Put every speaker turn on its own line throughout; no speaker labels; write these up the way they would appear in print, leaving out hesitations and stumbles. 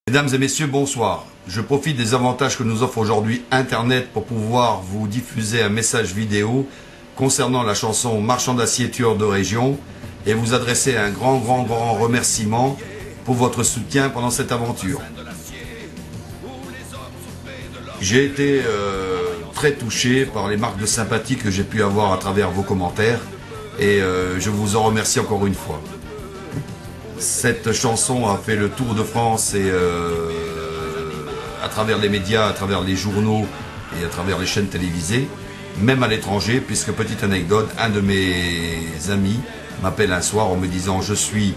Mesdames et messieurs, bonsoir. Je profite des avantages que nous offre aujourd'hui Internet pour pouvoir vous diffuser un message vidéo concernant la chanson Marchand d'acier, tueur de région et vous adresser un grand remerciement pour votre soutien pendant cette aventure. J'ai été très touché par les marques de sympathie que j'ai pu avoir à travers vos commentaires et je vous en remercie encore une fois. Cette chanson a fait le tour de France et à travers les médias, à travers les journaux et à travers les chaînes télévisées, même à l'étranger, puisque petite anecdote, un de mes amis m'appelle un soir en me disant « Je suis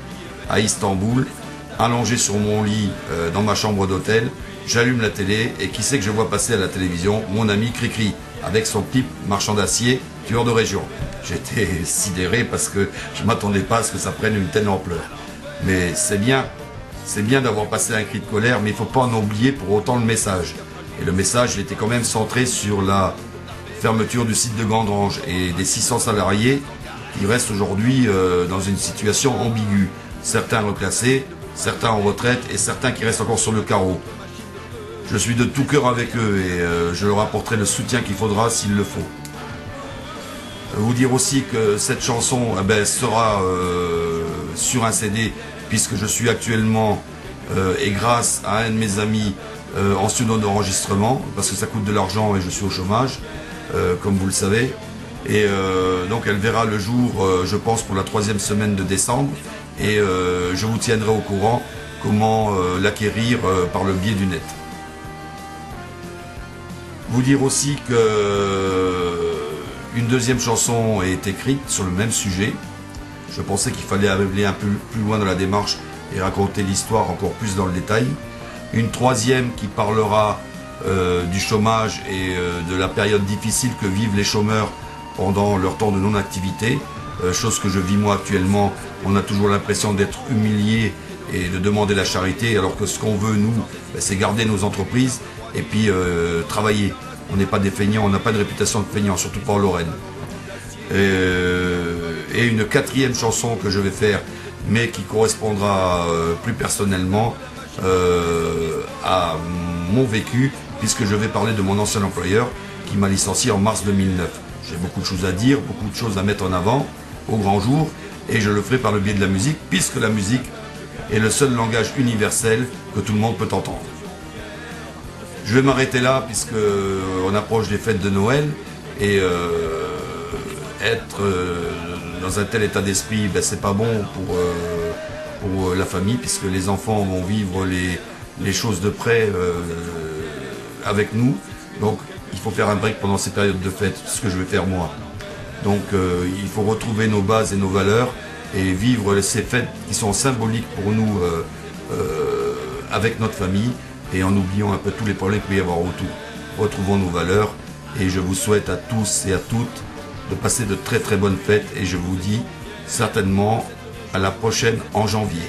à Istanbul, allongé sur mon lit dans ma chambre d'hôtel, j'allume la télé et qui c'est que je vois passer à la télévision? Mon ami Cricri, avec son clip Marchand d'acier, tueur de région. » J'étais sidéré parce que je ne m'attendais pas à ce que ça prenne une telle ampleur. Mais c'est bien d'avoir passé un cri de colère, mais il ne faut pas en oublier pour autant le message. Et le message, il était quand même centré sur la fermeture du site de Gandrange et des 600 salariés qui restent aujourd'hui dans une situation ambiguë. Certains reclassés, certains en retraite et certains qui restent encore sur le carreau. Je suis de tout cœur avec eux et je leur apporterai le soutien qu'il faudra s'il le faut. Vous dire aussi que cette chanson sera sur un CD puisque je suis actuellement et grâce à un de mes amis en studio d'enregistrement parce que ça coûte de l'argent et je suis au chômage comme vous le savez et donc elle verra le jour je pense pour la 3e semaine de décembre et je vous tiendrai au courant comment l'acquérir par le biais du net. Vous dire aussi que une deuxième chanson est écrite sur le même sujet. Je pensais qu'il fallait aller un peu plus loin dans la démarche et raconter l'histoire encore plus dans le détail. Une troisième qui parlera du chômage et de la période difficile que vivent les chômeurs pendant leur temps de non-activité. Chose que je vis moi actuellement. On a toujours l'impression d'être humilié et de demander la charité alors que ce qu'on veut nous, c'est garder nos entreprises et puis travailler. On n'est pas des feignants, on n'a pas de réputation de feignants, surtout pas en Lorraine. Et une 4e chanson que je vais faire, mais qui correspondra plus personnellement à mon vécu, puisque je vais parler de mon ancien employeur qui m'a licencié en mars 2009. J'ai beaucoup de choses à dire, beaucoup de choses à mettre en avant au grand jour, et je le ferai par le biais de la musique, puisque la musique est le seul langage universel que tout le monde peut entendre. Je vais m'arrêter là puisque on approche des fêtes de Noël et être dans un tel état d'esprit, c'est pas bon pour la famille puisque les enfants vont vivre les choses de près avec nous. Donc il faut faire un break pendant ces périodes de fêtes, ce que je vais faire moi. Donc il faut retrouver nos bases et nos valeurs et vivre ces fêtes qui sont symboliques pour nous avec notre famille. Et en oubliant un peu tous les problèmes qu'il peut y avoir autour. Retrouvons nos valeurs et je vous souhaite à tous et à toutes de passer de très bonnes fêtes et je vous dis certainement à la prochaine en janvier.